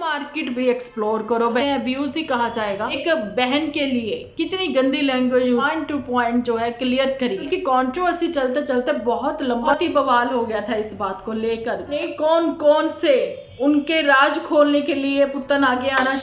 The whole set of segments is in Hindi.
मार्केट भी एक्सप्लोर करो। अब्यूज ही कहा जाएगा एक बहन के लिए, कितनी गंदी लैंग्वेज पॉइंट टू पॉइंट जो है क्लियर करी। क्योंकि कंट्रोवर्सी चलते चलते बहुत लंबा बवाल हो गया था इस बात को लेकर। कौन कौन से उनके राज खोलने के लिए पुतन आगे आना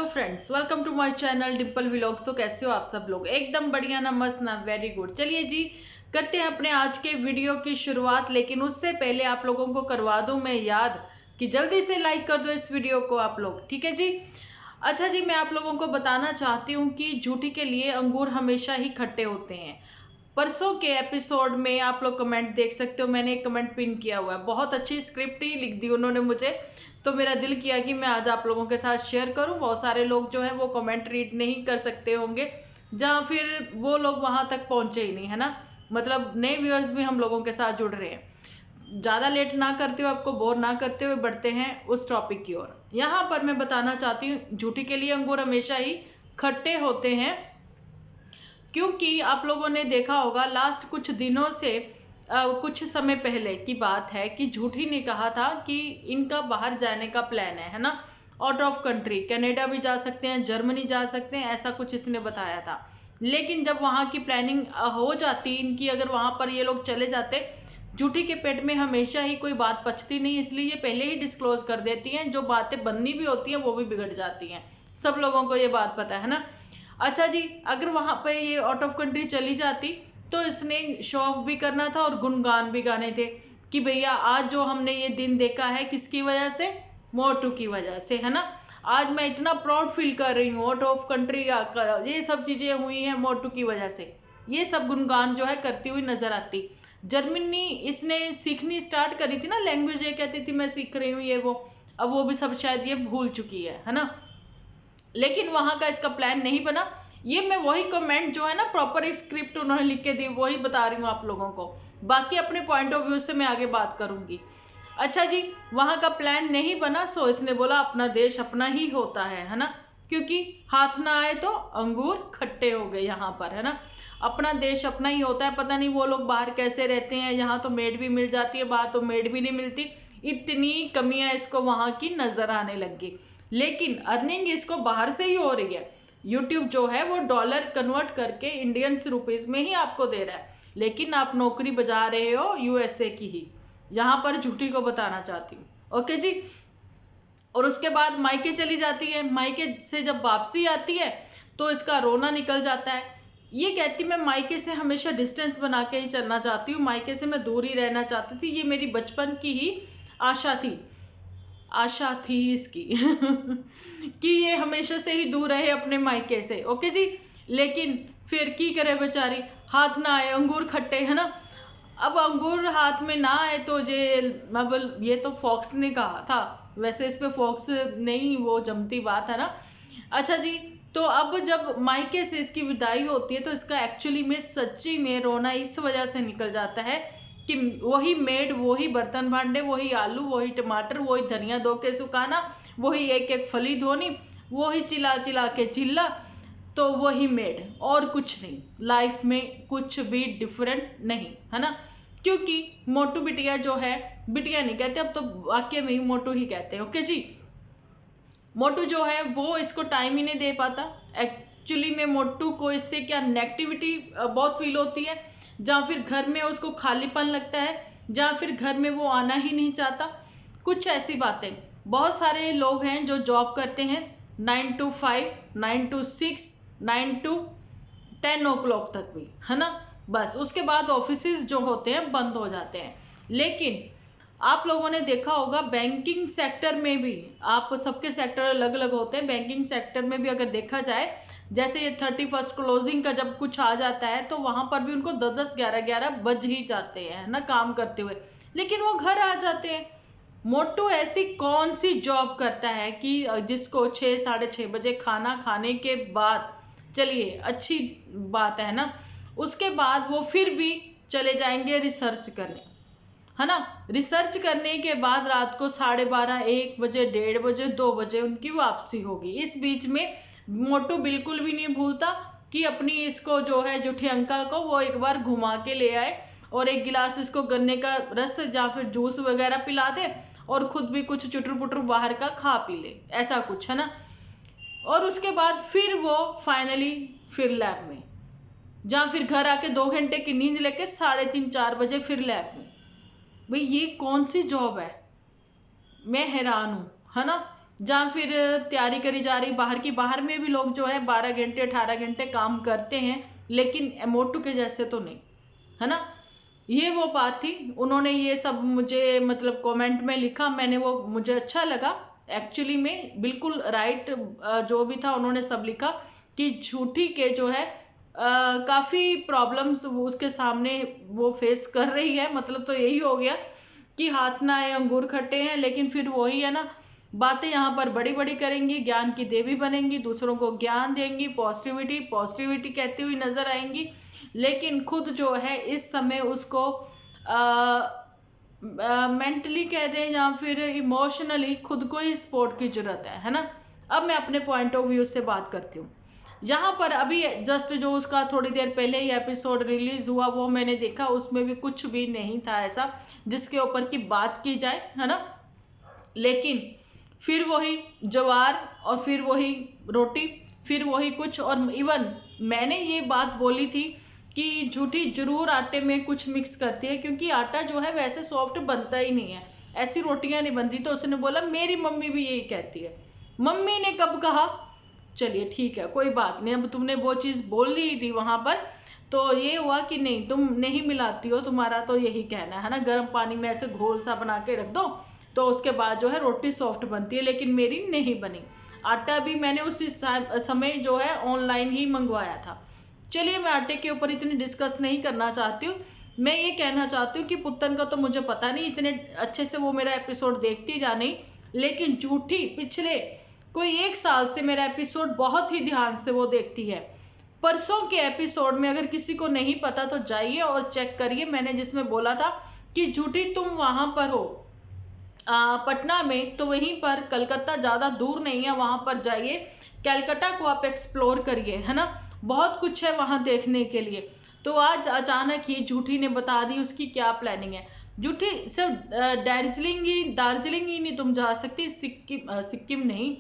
friends, welcome to my channel Dimple vlogs. तो कैसे हो आप सब लोग? एकदम बढ़िया ना, मस्त ना, वेरी गुड। चलिए जी, करते हैं अपने आज के वीडियो की शुरुआत। लेकिन उससे पहले आप लोगों को करवा दूं मैं याद कि जल्दी से लाइक कर दो इस वीडियो को आप लोग, ठीक है जी। अच्छा जी, मैं आप लोगों को बताना चाहती हूँ कि झूठी के लिए अंगूर हमेशा ही खट्टे होते हैं। परसों के एपिसोड में आप लोग कमेंट देख सकते हो, मैंने एक कमेंट पिन किया हुआ है, बहुत अच्छी स्क्रिप्ट ही लिख दी उन्होंने मुझे। तो मेरा दिल किया कि मैं आज आप लोगों के साथ शेयर करूं। बहुत सारे लोग जो है वो कमेंट रीड नहीं कर सकते होंगे, जहां फिर वो लोग वहां तक पहुंचे ही नहीं, है ना। मतलब नए व्यूअर्स भी हम लोगों के साथ जुड़ रहे हैं। ज्यादा लेट ना करते हुए, आपको बोर ना करते हुए बढ़ते हैं उस टॉपिक की ओर। यहाँ पर मैं बताना चाहती हूँ, झूठी के लिए अंगूर हमेशा ही खट्टे होते हैं। क्योंकि आप लोगों ने देखा होगा लास्ट कुछ दिनों से कुछ समय पहले की बात है कि झूठी ने कहा था कि इनका बाहर जाने का प्लान है ना, आउट ऑफ कंट्री। कनाडा भी जा सकते हैं, जर्मनी जा सकते हैं, ऐसा कुछ इसने बताया था। लेकिन जब वहां की प्लानिंग हो जाती इनकी, अगर वहां पर ये लोग चले जाते, झूठी के पेट में हमेशा ही कोई बात पचती नहीं, इसलिए ये पहले ही डिस्क्लोज कर देती हैं। जो बातें बननी भी होती हैं वो भी बिगड़ जाती हैं, सब लोगों को ये बात पता है ना। अच्छा जी, अगर वहां पर ये आउट ऑफ कंट्री चली जाती तो इसने शो ऑफ भी करना था और गुणगान भी गाने थे कि भैया आज जो हमने ये दिन देखा है किसकी वजह से, मोटू की वजह से, है ना। आज मैं इतना प्राउड फील कर रही हूँ, आउट ऑफ कंट्री ये सब चीजें हुई हैं मोटू की वजह से। ये सब गुणगान जो है करती हुई नजर आती। जर्मनी इसने सीखनी स्टार्ट करी थी ना लैंग्वेज, ये कहती थी मैं सीख रही हूँ ये वो। अब वो भी सब शायद ये भूल चुकी है ना। लेकिन वहां का इसका प्लान नहीं बना। ये मैं वही कमेंट जो है ना, प्रॉपर स्क्रिप्ट उन्होंने लिख के दी, वही बता रही हूँ आप लोगों को। बाकी अपने पॉइंट ऑफ व्यू से मैं आगे बात करूंगी। अच्छा जी, वहां का प्लान नहीं बना, सो इसने बोला अपना देश अपना ही होता है ना। क्योंकि हाथ ना आए तो अंगूर खट्टे हो गए यहाँ पर, है ना। अपना देश अपना ही होता है। पता नहीं वो लोग बाहर कैसे रहते हैं, यहाँ तो मेड भी मिल जाती है, बाहर तो मेड भी नहीं मिलती। इतनी कमियां इसको वहां की नजर आने लगी। लेकिन अर्निंग इसको बाहर से ही हो रही है। यूट्यूब जो है वो डॉलर कन्वर्ट करके इंडियन रुपीज में ही आपको दे रहा है। लेकिन आप नौकरी बजा रहे हो यूएसए की ही, यहां पर झूठी को बताना चाहती हूँ। ओके जी। और उसके बाद मायके चली जाती है। मायके से जब वापसी आती है तो इसका रोना निकल जाता है। ये कहती मैं मायके से हमेशा डिस्टेंस बना के ही चलना चाहती हूँ, मायके से मैं दूर ही रहना चाहती थी, ये मेरी बचपन की ही आशा थी इसकी कि ये हमेशा से ही दूर रहे अपने मायके से। ओके जी। लेकिन फिर की करे बेचारी, हाथ ना आए अंगूर खट्टे, है ना। अब अंगूर हाथ में ना आए तो ये तो फॉक्स ने कहा था, वैसे इस पे फॉक्स नहीं वो जमती बात है ना। अच्छा जी, तो अब जब मायके से इसकी विदाई होती है तो इसका एक्चुअली में सच्ची में रोना इस वजह से निकल जाता है कि वही मेड, वही बर्तन भांडे, वही आलू, वही टमाटर, वही धनिया धो के सुखाना, वही एक एक फली धोनी, वही चिल्ला चिल्ला के चिल्ला, तो वही मेड, और कुछ नहीं। लाइफ में कुछ भी डिफरेंट नहीं, है ना। क्योंकि मोटू बिटिया जो है, बिटिया नहीं कहते अब तो, वाक्य में ही मोटू ही कहते हैं। ओके जी। मोटू जो है वो इसको टाइम ही नहीं दे पाता। एक्चुअली में मोटू को इससे क्या नेगेटिविटी बहुत फील होती है, जहां फिर घर में उसको खालीपन लगता है, जहां फिर घर में वो आना ही नहीं चाहता। कुछ ऐसी बातें। बहुत सारे लोग हैं जो जॉब करते हैं 9 to 5, 9 to 6, 9 to 10 o'clock तक भी, है ना। बस उसके बाद ऑफिसेज जो होते हैं बंद हो जाते हैं। लेकिन आप लोगों ने देखा होगा बैंकिंग सेक्टर में भी, आप सबके सेक्टर अलग अलग होते हैं, बैंकिंग सेक्टर में भी अगर देखा जाए, जैसे ये 31st क्लोजिंग का जब कुछ आ जाता है तो वहां पर भी उनको 10-10, 11-11 बज ही जाते हैं ना काम करते हुए, लेकिन वो घर आ जाते हैं। मोटू ऐसी कौन सी जॉब करता है कि जिसको 6, 6:30 बजे खाना खाने के बाद, चलिए अच्छी बात है ना, उसके बाद वो फिर भी चले जाएंगे रिसर्च करने, है ना। रिसर्च करने के बाद रात को 12:30, 1 बजे, 1:30 बजे, 2 बजे उनकी वापसी होगी। इस बीच में मोटू बिल्कुल भी नहीं भूलता कि अपनी इसको जो है जूठी अंकल को वो एक बार घुमा के ले आए और एक गिलास इसको गन्ने का रस या फिर जूस वगैरह पिला दे और खुद भी कुछ चुटर पुटर बाहर का खा पी ले, ऐसा कुछ, है ना। और उसके बाद फिर वो फाइनली फिर लैब में, जहां फिर घर आके 2 घंटे की नींद लेके 3:30-4 बजे फिर लैब में। भाई ये कौन सी जॉब है, मैं हैरान हूं, है ना। जहां फिर तैयारी करी जा रही बाहर की, बाहर में भी लोग जो है 12 घंटे 18 घंटे काम करते हैं, लेकिन मोटू के जैसे तो नहीं, है ना। ये वो बात थी, उन्होंने ये सब मुझे मतलब कमेंट में लिखा, मैंने वो मुझे अच्छा लगा एक्चुअली में, बिल्कुल राइट जो भी था उन्होंने सब लिखा कि झूठी के जो है काफी प्रॉब्लम्स उसके सामने वो फेस कर रही है। मतलब तो यही हो गया कि हाथ ना आए अंगूर खट्टे हैं, लेकिन फिर वही है ना, बातें यहाँ पर बड़ी बड़ी करेंगी, ज्ञान की देवी बनेंगी, दूसरों को ज्ञान देंगी, पॉजिटिविटी पॉजिटिविटी कहती हुई नजर आएंगी, लेकिन खुद जो है इस समय उसको मेंटली कह दें या फिर इमोशनली खुद को ही सपोर्ट की जरूरत है ना। अब मैं अपने पॉइंट ऑफ व्यू से बात करती हूँ। यहाँ पर अभी जस्ट जो उसका थोड़ी देर पहले ही एपिसोड रिलीज हुआ वो मैंने देखा, उसमें भी कुछ भी नहीं था ऐसा जिसके ऊपर की बात की जाए, है ना। लेकिन फिर वही ज्वार और फिर वही रोटी, फिर वही कुछ, और इवन मैंने ये बात बोली थी कि झूठी जरूर आटे में कुछ मिक्स करती है, क्योंकि आटा जो है वैसे सॉफ्ट बनता ही नहीं है, ऐसी रोटियां नहीं बनती। तो उसने बोला मेरी मम्मी भी यही कहती है। मम्मी ने कब कहा, चलिए ठीक है कोई बात नहीं, अब तुमने वो चीज बोल ली थी वहां पर, तो ये हुआ कि नहीं तुम नहीं मिलाती हो, तुम्हारा तो यही कहना है ना, गर्म पानी में ऐसे घोल सा बना के रख दो तो उसके बाद जो है रोटी सॉफ्ट बनती है, लेकिन मेरी नहीं बनी। आटा भी मैंने उसी समय जो है ऑनलाइन ही मंगवाया था। चलिए मैं आटे के ऊपर इतनी डिस्कस नहीं करना चाहती हूँ, मैं ये कहना चाहती हूँ कि पुत्तन का तो मुझे पता नहीं इतने अच्छे से वो मेरा एपिसोड देखती या नहीं, लेकिन झूठी पिछले कोई 1 साल से मेरा एपिसोड बहुत ही ध्यान से वो देखती है। परसों के एपिसोड में अगर किसी को नहीं पता तो जाइए और चेक करिए, मैंने जिसमें बोला था कि झूठी तुम वहां पर हो पटना में, तो वहीं पर कलकत्ता ज्यादा दूर नहीं है, वहां पर जाइए, कैलकाटा को आप एक्सप्लोर करिए, है ना, बहुत कुछ है वहां देखने के लिए। तो आज अचानक ही झूठी ने बता दी उसकी क्या प्लानिंग है। झूठी सिर्फ दार्जिलिंग ही नहीं तुम जा सकती, सिक्किम नहीं,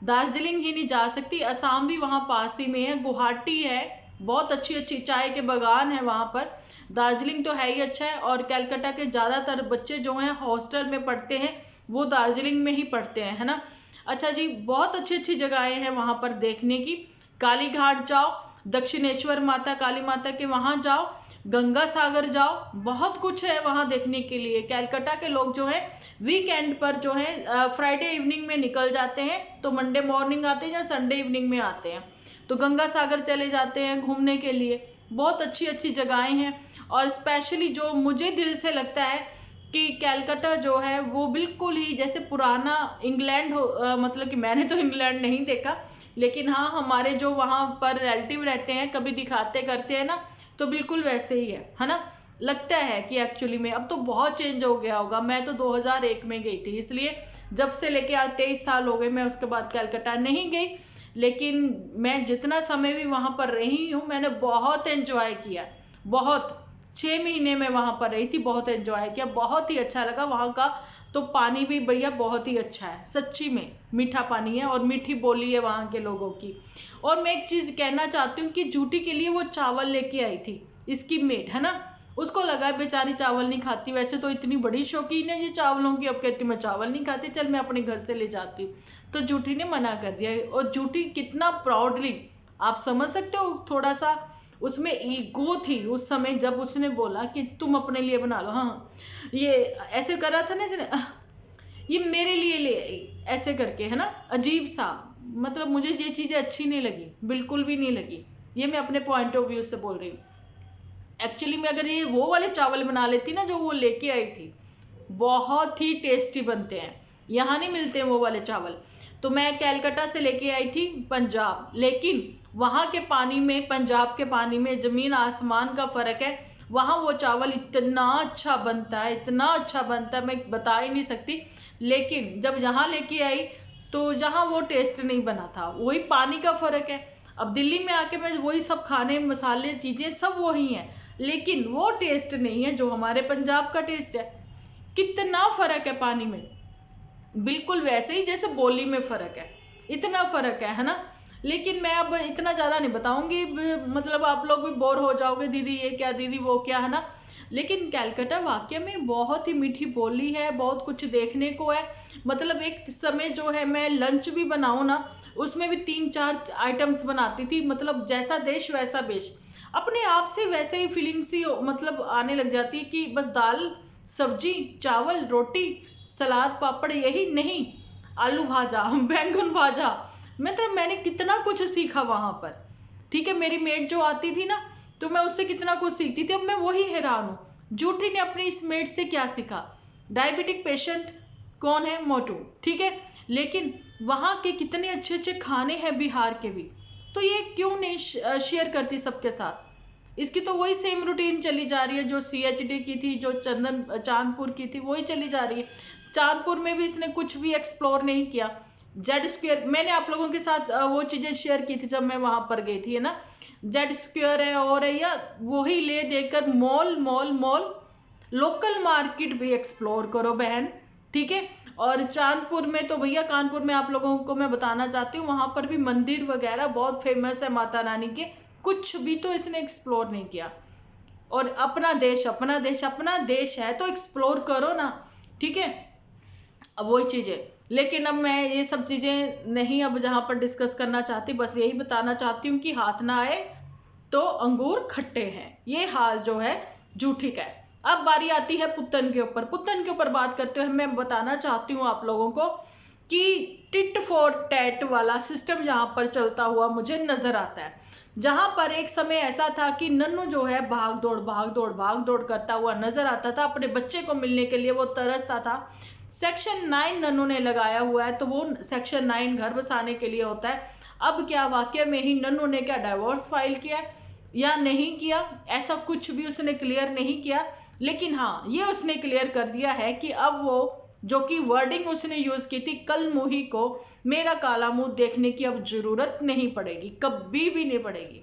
दार्जिलिंग ही नहीं जा सकती, असम भी वहां पास ही में है, गुवाहाटी है, बहुत अच्छी अच्छी चाय के बागान है वहां पर। दार्जिलिंग तो है ही अच्छा है, और कलकत्ता के ज्यादातर बच्चे जो हैं हॉस्टल में पढ़ते हैं वो दार्जिलिंग में ही पढ़ते हैं, है ना। अच्छा जी, बहुत अच्छी अच्छी जगहें हैं वहां पर देखने की। काली घाट जाओ, दक्षिणेश्वर माता काली माता के वहां जाओ, गंगा सागर जाओ, बहुत कुछ है वहां देखने के लिए। कलकत्ता के लोग जो है वीकेंड पर जो है फ्राइडे इवनिंग में निकल जाते हैं, तो मंडे मॉर्निंग आते हैं या संडे इवनिंग में आते हैं, तो गंगा सागर चले जाते हैं घूमने के लिए। बहुत अच्छी अच्छी जगहें हैं, और स्पेशली जो मुझे दिल से लगता है कि कलकत्ता जो है वो बिल्कुल ही जैसे पुराना इंग्लैंड हो, मतलब कि मैंने तो इंग्लैंड नहीं देखा, लेकिन हाँ हमारे जो वहां पर रिलेटिव रहते हैं कभी दिखाते करते हैं ना, तो बिल्कुल वैसे ही है ना। लगता है कि एक्चुअली में अब तो बहुत चेंज हो गया होगा। मैं तो 2001 में गई थी, इसलिए जब से लेके आज 23 साल हो गए, मैं उसके बाद कलकत्ता नहीं गई, लेकिन मैं जितना समय भी वहां पर रही हूँ मैंने बहुत एंजॉय किया, बहुत 6 महीने में वहां पर रही थी, बहुत एंजॉय किया, बहुत ही अच्छा लगा। वहां का तो पानी भी भैया बहुत ही अच्छा है, सच्ची में मीठा पानी है और मीठी बोली है वहां के लोगों की। और मैं एक चीज कहना चाहती हूँ कि झूठी के लिए वो चावल लेके आई थी इसकी मेड, है ना, उसको लगा बेचारी चावल नहीं खाती, वैसे तो इतनी बड़ी शौकीन है ये चावलों की, अब कहती मैं चावल नहीं खाती, चल मैं अपने घर से ले जाती हूँ, तो झूठी ने मना कर दिया। और झूठी कितना प्राउडली, आप समझ सकते हो, थोड़ा सा उसमें ईगो थी उस समय जब उसने बोला कि तुम अपने लिए बना लो। हाँ ये ऐसे कर रहा था ना, ये मेरे लिए ले आई ऐसे करके, है ना, अजीब सा, मतलब मुझे ये चीजें अच्छी नहीं लगी, बिल्कुल भी नहीं लगी। ये मैं अपने पॉइंट ऑफ व्यू से बोल रही हूँ। एक्चुअली में अगर ये वो वाले चावल बना लेती ना जो वो लेके आई थी, बहुत ही टेस्टी बनते हैं, यहाँ नहीं मिलते हैं वो वाले चावल। तो मैं कलकत्ता से लेके आई थी पंजाब, लेकिन वहां के पानी में, पंजाब के पानी में जमीन आसमान का फर्क है। वहां वो चावल इतना अच्छा बनता है, इतना अच्छा बनता है, मैं बता ही नहीं सकती। लेकिन जब यहाँ लेके आई तो यहाँ वो टेस्ट नहीं बना था, वही पानी का फर्क है। अब दिल्ली में आके मैं वही सब खाने मसाले चीजें सब वही हैं, लेकिन वो टेस्ट नहीं है जो हमारे पंजाब का टेस्ट है। कितना फर्क है पानी में, बिल्कुल वैसे ही जैसे बोली में फर्क है, इतना फर्क है ना। लेकिन मैं अब इतना ज्यादा नहीं बताऊंगी, मतलब आप लोग भी बोर हो जाओगे, दीदी ये क्या, दीदी वो क्या, है ना। लेकिन कलकत्ता वाकई में बहुत ही मीठी बोली है, बहुत कुछ देखने को है। मतलब एक समय जो है मैं लंच भी बनाऊं ना, उसमें भी 3-4 आइटम्स बनाती थी, मतलब जैसा देश वैसा बेश, अपने आप से वैसे ही फीलिंग सी मतलब आने लग जाती है कि बस दाल सब्जी चावल रोटी सलाद पापड़, यही नहीं, आलू भाजा बैंगन भाजा, मतलब मैंने कितना कुछ सीखा वहां पर। ठीक है, मेरी मेड जो आती थी ना, तो मैं उससे कितना कुछ सीखती थी। अब मैं वही हैरान हूँ, जूठी ने अपनी इस मेड से क्या सीखा। डायबिटिक पेशेंट कौन है, मोटू, ठीक है, लेकिन वहां के कितने अच्छे अच्छे खाने हैं बिहार के भी, तो ये क्यों नहीं शेयर करती सबके साथ। इसकी तो वही सेम रूटीन चली जा रही है जो CHD की थी, जो चंदन चांदपुर की थी, वही चली जा रही है। चांदपुर में भी इसने कुछ भी एक्सप्लोर नहीं किया। जेड स्क्वायर मैंने आप लोगों के साथ वो चीजें शेयर की थी जब मैं वहां पर गई थी, है ना। जेड स्क्वायर है और है, या वही ले देकर mall mall mall, local market भी एक्सप्लोर करो बहन, ठीक है। और चांदपुर में तो भैया, कानपुर में आप लोगों को मैं बताना चाहती हूँ, वहां पर भी मंदिर वगैरह बहुत फेमस है माता रानी के, कुछ भी तो इसने एक्सप्लोर नहीं किया। और अपना देश अपना देश अपना देश है तो एक्सप्लोर करो ना, ठीक है। अब वही चीजें, लेकिन अब मैं ये सब चीजें नहीं अब जहां पर डिस्कस करना चाहती, बस यही बताना चाहती हूँ कि हाथ ना आए तो अंगूर खट्टे हैं, ये हाल जो है जूठी का है। अब बारी आती है पुत्तन के ऊपर। पुत्तन के ऊपर बात करते हुए मैं बताना चाहती हूँ आप लोगों को कि टिट फॉर टैट वाला सिस्टम यहाँ पर चलता हुआ मुझे नजर आता है। जहां पर एक समय ऐसा था कि नन्नू जो है भाग दौड़ करता हुआ नजर आता था, अपने बच्चे को मिलने के लिए वो तरसता था। सेक्शन 9 नन्नू ने लगाया हुआ है, तो वो सेक्शन 9 घर बसाने के लिए होता है। अब क्या वाकई में ही नन्नू ने क्या डाइवोर्स फाइल किया या नहीं किया, ऐसा कुछ भी उसने क्लियर नहीं किया। लेकिन हाँ, ये उसने क्लियर कर दिया है कि अब वो जो कि वर्डिंग उसने यूज की थी, कल मुही को मेरा काला मुंह देखने की अब जरूरत नहीं पड़ेगी, कभी भी नहीं पड़ेगी।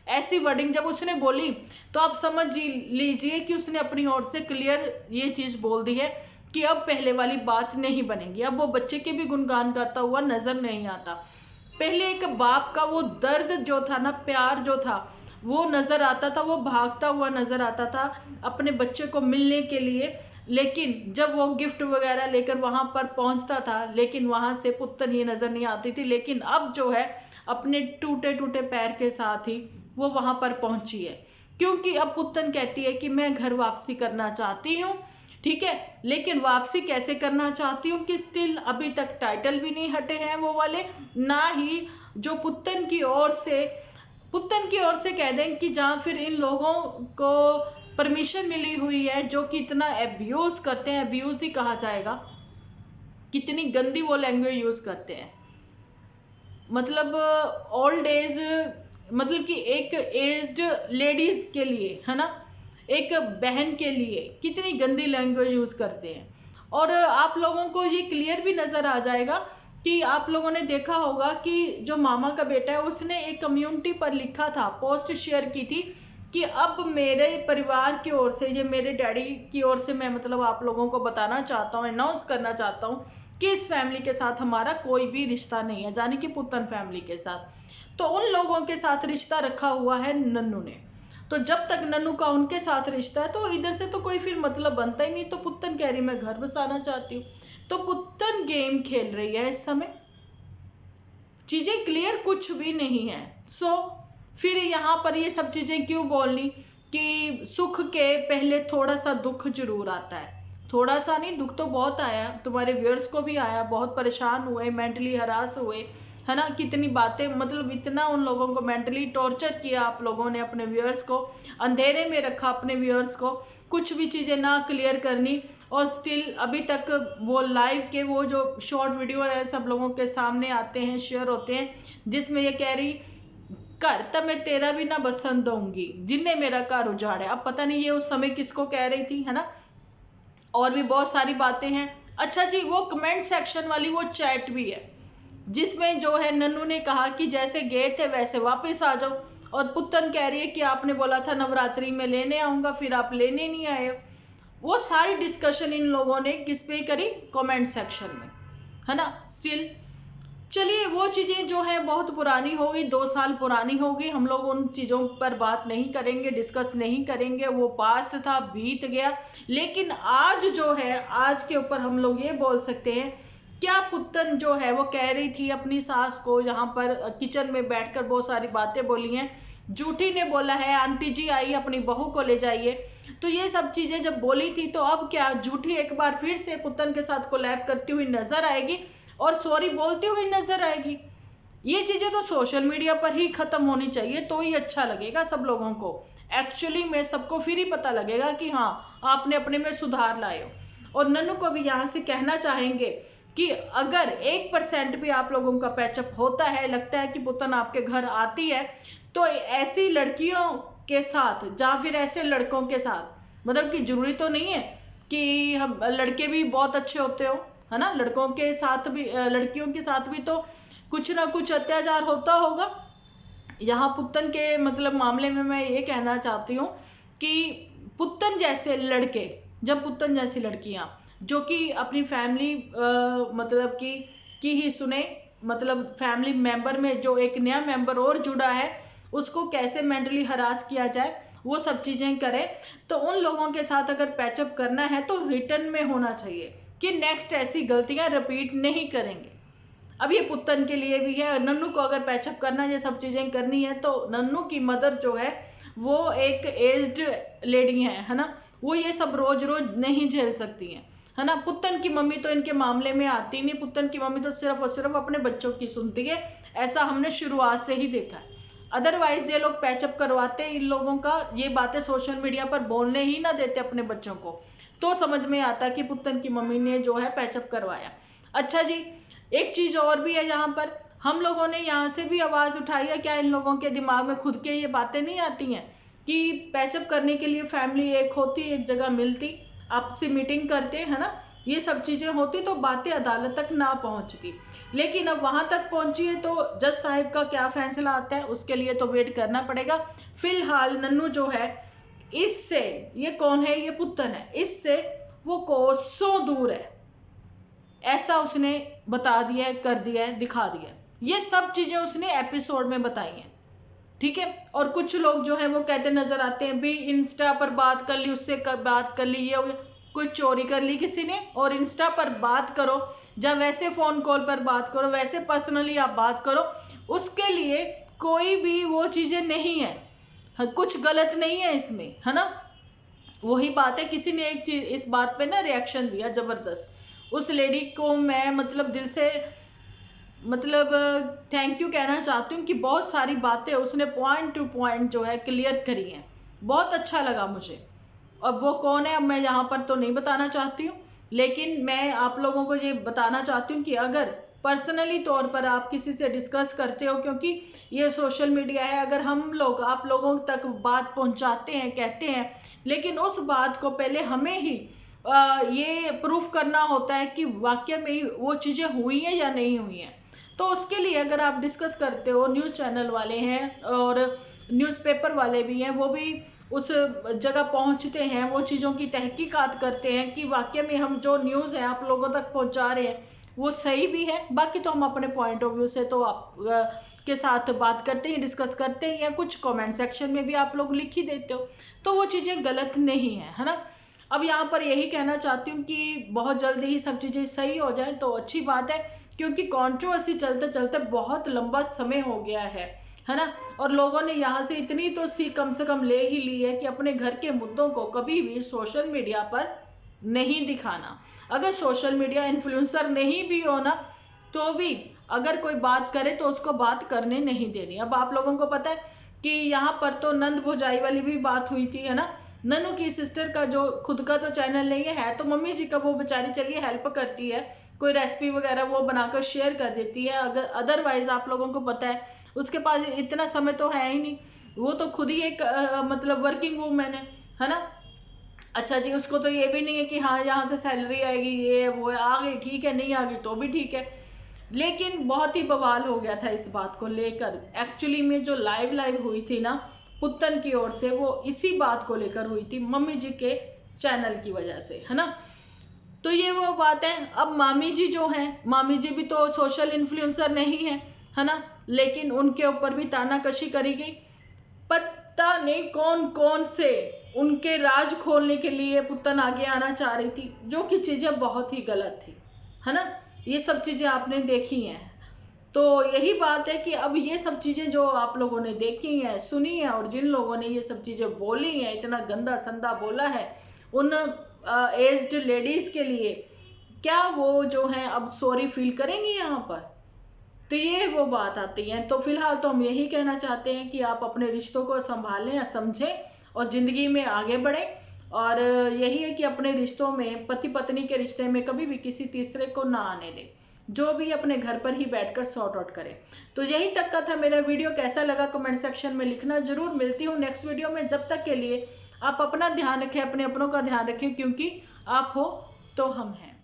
ऐसी वर्डिंग जब उसने बोली तो आप समझ लीजिए कि उसने अपनी ओर से क्लियर ये चीज बोल दी है कि अब पहले वाली बात नहीं बनेगी। अब वो बच्चे के भी गुणगान गाता हुआ नजर नहीं आता। पहले एक बाप का वो दर्द जो था ना, प्यार जो था, वो नजर आता था, वो भागता हुआ नजर आता था अपने बच्चे को मिलने के लिए। लेकिन जब वो गिफ्ट वगैरह लेकर वहां पर पहुंचता था, लेकिन वहां से पुत्तन ये नजर नहीं आती थी। लेकिन अब जो है अपने टूटे टूटे पैर के साथ ही वो वहां पर पहुंची है, क्योंकि अब पुत्तन कहती है कि मैं घर वापसी करना चाहती हूँ, ठीक है। लेकिन वापसी कैसे करना चाहती हूँ कि स्टिल अभी तक टाइटल भी नहीं हटे हैं वो वाले, ना ही जो पुत्तन की ओर से कह दें कि जहां फिर इन लोगों को परमिशन मिली हुई है जो कि इतना एब्यूज करते हैं, एब्यूज ही कहा जाएगा, कितनी गंदी वो लैंग्वेज यूज करते हैं। मतलब ओल्ड एज, मतलब कि एक एज्ड लेडीज के लिए, है ना, एक बहन के लिए कितनी गंदी लैंग्वेज यूज करते हैं। और आप लोगों को ये क्लियर भी नजर आ जाएगा कि आप लोगों ने देखा होगा कि जो मामा का बेटा है उसने एक कम्युनिटी पर लिखा था, पोस्ट शेयर की थी कि अब मेरे परिवार की ओर से, ये मेरे डैडी की ओर से, मैं मतलब आप लोगों को बताना चाहता हूँ, अनाउंस करना चाहता हूँ कि इस फैमिली के साथ हमारा कोई भी रिश्ता नहीं है, यानी कि पुत्तन फैमिली के साथ। तो उन लोगों के साथ रिश्ता रखा हुआ है नन्नू ने। तो जब तक नन्नू का उनके साथ रिश्ता है तो इधर से तो कोई फिर मतलब बनता ही नहीं। तो पुत्तन कह रही मैं घर बसाना चाहती हूँ, तो पुत्तन गेम खेल रही है इस समय, चीजें क्लियर कुछ भी नहीं है। सो फिर यहाँ पर ये सब चीजें क्यों बोलनी कि सुख के पहले थोड़ा सा दुख जरूर आता है। थोड़ा सा नहीं, दुख तो बहुत आया, तुम्हारे व्यूअर्स को भी आया, बहुत परेशान हुए, मेंटली हरास हुए, है ना, कितनी बातें, मतलब इतना उन लोगों को मेंटली टॉर्चर किया आप लोगों ने, अपने व्यूअर्स को अंधेरे में रखा, अपने व्यूअर्स को कुछ भी चीजें ना क्लियर करनी। और स्टिल अभी तक वो लाइव के वो जो शॉर्ट वीडियो है सब लोगों के सामने आते हैं, शेयर होते हैं, जिसमें ये कह रही घर तब मैं तेरा भी ना बसन दूंगी जिनने मेरा घर उजाड़ा। अब पता नहीं ये उस समय किसको कह रही थी, है ना। और भी बहुत सारी बातें हैं। अच्छा जी, वो कमेंट सेक्शन वाली वो चैट भी है, जिसमें जो है नन्नू ने कहा कि जैसे गए थे वैसे वापस आ जाओ, और पुत्तन कह रही है कि आपने बोला था नवरात्रि में लेने आऊंगा, फिर आप लेने नहीं आए। वो सारी डिस्कशन इन लोगों ने किस पे करी, कमेंट सेक्शन में, है ना। स्टिल चलिए वो चीजें जो है बहुत पुरानी हो गई, 2 साल पुरानी हो गई, हम लोग उन चीजों पर बात नहीं करेंगे, डिस्कस नहीं करेंगे, वो पास्ट था, बीत गया। लेकिन आज जो है, आज के ऊपर हम लोग ये बोल सकते हैं, क्या पुत्तन जो है वो कह रही थी अपनी सास को, यहाँ पर किचन में बैठकर बहुत सारी बातें बोली हैं। जूठी ने बोला है आंटी जी आई अपनी बहू को ले जाइए, तो ये सब चीजें जब बोली थी, तो अब क्या जूठी एक बार फिर से पुत्तन के साथ कोलैब करती हुई नजर आएगी और सॉरी बोलती हुई नजर आएगी। ये चीजें तो सोशल मीडिया पर ही खत्म होनी चाहिए, तो ही अच्छा लगेगा सब लोगों को। एक्चुअली में सबको फिर ही पता लगेगा कि हाँ आपने अपने में सुधार लाए हो। और नन्नू को भी यहाँ से कहना चाहेंगे कि अगर 1% भी आप लोगों का पैचअप होता है, लगता है कि पुतन आपके घर आती है, तो ऐसी लड़कियों के साथ या फिर ऐसे लड़कों के साथ, मतलब कि जरूरी तो नहीं है कि हम लड़के भी बहुत अच्छे होते हो, है ना, लड़कों के साथ भी लड़कियों के साथ भी तो कुछ ना कुछ अत्याचार होता होगा। यहाँ पुत्तन के मतलब मामले में मैं ये कहना चाहती हूँ कि पुत्तन जैसे लड़के, जब पुत्तन जैसी लड़कियां जो कि अपनी फैमिली मतलब की ही सुने, मतलब फैमिली मेंबर में जो एक नया मेंबर और जुड़ा है उसको कैसे मेंटली हरास किया जाए, वो सब चीजें करे। तो उन लोगों के साथ अगर पैचअप करना है तो रिटर्न में होना चाहिए कि नेक्स्ट ऐसी गलतियां रिपीट नहीं करेंगे। अब ये पुत्तन के लिए भी है, नन्नू को अगर पैचअप करना, ये सब चीजें करनी है, तो नन्नू की मदर जो है वो एक एज्ड लेडी है ना, वो ये सब रोज रोज नहीं झेल सकती है ना। पुत्तन की मम्मी तो इनके मामले में आती नहीं, पुत्तन की मम्मी तो सिर्फ और सिर्फ अपने बच्चों की सुनती है, ऐसा हमने शुरुआत से ही देखा है। अदरवाइज ये लोग पैचअप करवाते, इन लोगों का ये बातें सोशल मीडिया पर बोलने ही ना देते अपने बच्चों को, तो समझ में आता कि पुत्तन की मम्मी ने जो है पैचअप करवाया। अच्छा जी, एक चीज और भी है, यहाँ पर हम लोगों ने यहाँ से भी आवाज उठाई है, क्या इन लोगों के दिमाग में खुद के ये बातें नहीं आती हैं कि पैचअप करने के लिए फैमिली एक होती, एक जगह मिलती, आपसी मीटिंग करते, है ना, ये सब चीजें होती तो बातें अदालत तक ना पहुंचती। लेकिन अब वहां तक पहुंची है, तो जज साहिब का क्या फैसला आता है उसके लिए तो वेट करना पड़ेगा। फिलहाल नन्नू जो है इससे, ये कौन है, ये पुत्तन है, इससे वो कोसों दूर है, ऐसा उसने बता दिया है, कर दिया है, दिखा दिया है। ये सब चीजें उसने एपिसोड में बताई हैं, ठीक है। और कुछ लोग जो है वो कहते नजर आते हैं भी इंस्टा पर बात कर ली, उससे बात कर ली, ये हो गया, कुछ चोरी कर ली किसी ने, और इंस्टा पर बात करो, जब वैसे फोन कॉल पर बात करो, वैसे पर्सनली आप बात करो, उसके लिए कोई भी वो चीजें नहीं है, कुछ गलत नहीं है इसमें, है ना। वही बात है, किसी ने एक चीज इस बात पे ना रिएक्शन दिया जबरदस्त, उस लेडी को मैं मतलब दिल से मतलब थैंक यू कहना चाहती हूँ कि बहुत सारी बातें उसने पॉइंट टू पॉइंट जो है क्लियर करी हैं, बहुत अच्छा लगा मुझे। अब वो कौन है अब मैं यहाँ पर तो नहीं बताना चाहती हूँ, लेकिन मैं आप लोगों को ये बताना चाहती हूँ कि अगर पर्सनली तौर पर आप किसी से डिस्कस करते हो, क्योंकि ये सोशल मीडिया है, अगर हम लोग आप लोगों तक बात पहुंचाते हैं, कहते हैं, लेकिन उस बात को पहले हमें ही ये प्रूफ करना होता है कि वाकई में वो चीजें हुई हैं या नहीं हुई हैं। तो उसके लिए अगर आप डिस्कस करते हो, न्यूज़ चैनल वाले हैं और न्यूज़पेपर वाले भी हैं, वो भी उस जगह पहुंचते हैं, वो चीज़ों की तहकीकात करते हैं कि वाकई में हम जो न्यूज़ है आप लोगों तक पहुंचा रहे हैं वो सही भी है। बाकी तो हम अपने पॉइंट ऑफ व्यू से तो आप के साथ बात करते हैं, डिस्कस करते हैं, या कुछ कमेंट सेक्शन में भी आप लोग लिख ही देते हो, तो वो चीज़ें गलत नहीं है ना। अब यहाँ पर यही कहना चाहती हूँ कि बहुत जल्दी ही सब चीज़ें सही हो जाए तो अच्छी बात है, क्योंकि कंट्रोवर्सी चलते चलते बहुत लंबा समय हो गया है ना। और लोगों ने यहाँ से इतनी तो सीख कम से कम ले ही ली है कि अपने घर के मुद्दों को कभी भी सोशल मीडिया पर नहीं दिखाना। अगर सोशल मीडिया इन्फ्लुएंसर नहीं भी हो ना, तो भी अगर कोई बात करे तो उसको बात करने नहीं देनी। अब आप लोगों को पता है कि यहाँ पर तो नंद भुजाई वाली भी बात हुई थी, है ना। ननू की सिस्टर का जो खुद का तो चैनल नहीं है, तो मम्मी जी का वो बेचारी चलिए हेल्प करती है, कोई रेसिपी वगैरह वो बनाकर शेयर कर देती है। अगर अदरवाइज आप लोगों को पता है उसके पास इतना समय तो है ही नहीं, वो तो खुद ही एक मतलब वर्किंग वूमेन है ना। अच्छा जी, उसको तो ये भी नहीं है कि हाँ यहाँ से सैलरी आएगी, ये वो आ गई ठीक है, नहीं आ गई तो भी ठीक है। लेकिन बहुत ही बवाल हो गया था इस बात को लेकर। एक्चुअली में जो लाइव हुई थी ना पुत्तन की ओर से, वो इसी बात को लेकर हुई थी, मम्मी जी के चैनल की वजह से, है ना। तो ये वो बात है। अब मामी जी जो हैं, मामी जी भी तो सोशल इन्फ्लुएंसर नहीं है ना, लेकिन उनके ऊपर भी तानाकशी करी गई। पता नहीं कौन कौन से उनके राज खोलने के लिए पुत्तन आगे आना चाह रही थी, जो कि चीजें बहुत ही गलत थी, है ना। ये सब चीजें आपने देखी हैं। तो यही बात है कि अब ये सब चीजें जो आप लोगों ने देखी हैं, सुनी है, और जिन लोगों ने ये सब चीजें बोली हैं, इतना गंदा संदा बोला है उन एज्ड लेडीज के लिए, क्या वो जो है अब सॉरी फील करेंगी यहाँ पर? तो ये वो बात आती है। तो फिलहाल तो हम यही कहना चाहते हैं कि आप अपने रिश्तों को संभालें, समझें और जिंदगी में आगे बढ़े। और यही है कि अपने रिश्तों में, पति पत्नी के रिश्ते में कभी भी किसी तीसरे को ना आने दें, जो भी अपने घर पर ही बैठकर सॉर्ट आउट करें। तो यही तक का था मेरा वीडियो। कैसा लगा कमेंट सेक्शन में लिखना जरूर। मिलती हूँ नेक्स्ट वीडियो में। जब तक के लिए आप अपना ध्यान रखें, अपने अपनों का ध्यान रखें, क्योंकि आप हो तो हम हैं।